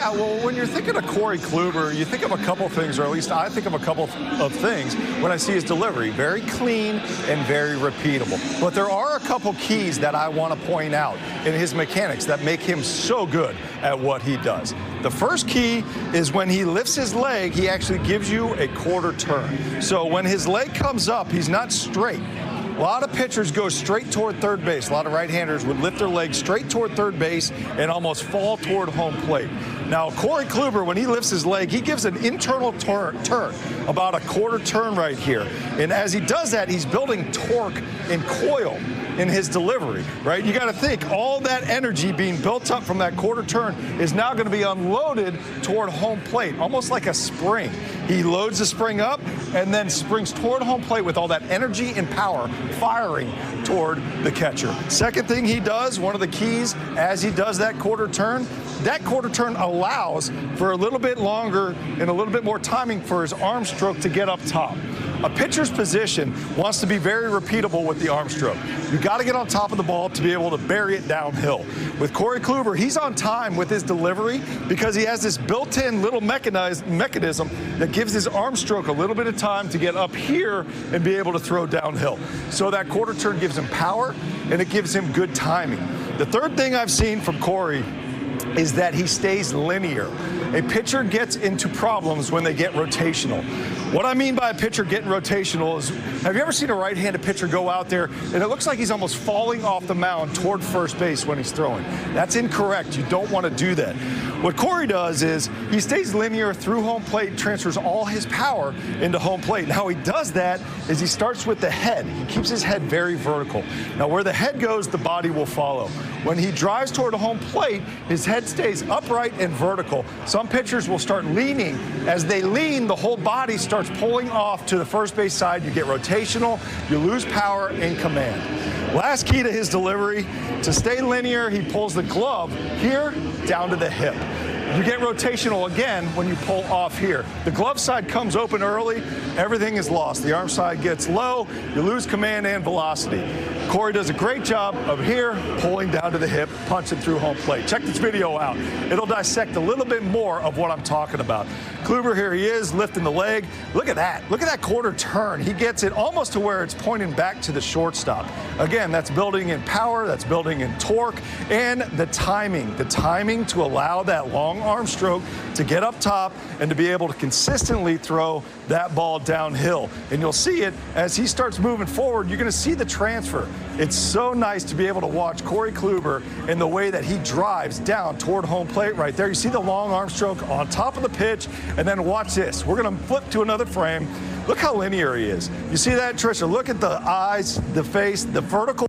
Yeah, well, when you're thinking of Corey Kluber, you think of a couple things, or at least I think of a couple of things when I see his delivery. Very clean and very repeatable. But there are a couple keys that I want to point out in his mechanics that make him so good at what he does. The first key is when he lifts his leg, he actually gives you a quarter turn. So when his leg comes up, he's not straight. A lot of pitchers go straight toward third base. A lot of right-handers would lift their legs straight toward third base and almost fall toward home plate. Now, Corey Kluber, when he lifts his leg, he gives an internal turn, about a quarter turn right here. And as he does that, he's building torque and coil in his delivery, right? You got to think all that energy being built up from that quarter turn is now going to be unloaded toward home plate, almost like a spring. He loads the spring up and then springs toward home plate with all that energy and power firing toward the catcher. Second thing he does, one of the keys as he does that quarter turn allows for a little bit longer and a little bit more timing for his arm stroke to get up top. A pitcher's position wants to be very repeatable with the arm stroke. You got to get on top of the ball to be able to bury it downhill. With Corey Kluber, he's on time with his delivery because he has this built-in little mechanism that gives his arm stroke a little bit of time to get up here and be able to throw downhill. So that quarter turn gives him power and it gives him good timing. The third thing I've seen from Corey is that he stays linear. A pitcher gets into problems when they get rotational. What I mean by a pitcher getting rotational is, have you ever seen a right-handed pitcher go out there and it looks like he's almost falling off the mound toward first base when he's throwing? That's incorrect. You don't want to do that. What Corey does is he stays linear through home plate, transfers all his power into home plate. And how he does that is he starts with the head. He keeps his head very vertical. Now, where the head goes, the body will follow. When he drives toward a home plate, his head stays upright and vertical. Some pitchers will start leaning. As they lean, the whole body starts pulling off to the first base side. You get rotational, you lose power and command. Last key to his delivery, to stay linear, he pulls the glove here down to the hip. You get rotational again when you pull off here. The glove side comes open early, everything is lost. The arm side gets low, you lose command and velocity. Corey does a great job of here, pulling down to the hip, punching through home plate. Check this video out. It'll dissect a little bit more of what I'm talking about. Kluber, here he is, lifting the leg. Look at that. Look at that quarter turn. He gets it almost to where it's pointing back to the shortstop. Again, that's building in power, that's building in torque, and the timing. The timing to allow that long arm stroke to get up top and to be able to consistently throw that ball downhill. And you'll see it as he starts moving forward. You're going to see the transfer. It's so nice to be able to watch Corey Kluber in the way that he drives down toward home plate right there. You see the long arm stroke on top of the pitch, and then watch this. We're going to flip to another frame. Look how linear he is. You see that, Tricia? Look at the eyes, the face, the vertical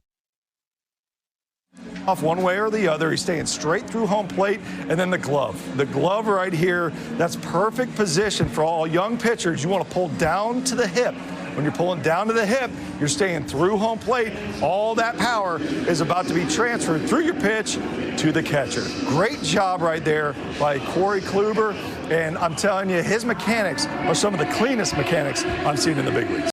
off one way or the other. He's staying straight through home plate, and then the glove. The glove right here, that's perfect position for all young pitchers. You want to pull down to the hip. When you're pulling down to the hip, you're staying through home plate. All that power is about to be transferred through your pitch to the catcher. Great job right there by Corey Kluber, and I'm telling you, his mechanics are some of the cleanest mechanics I've seen in the big leagues.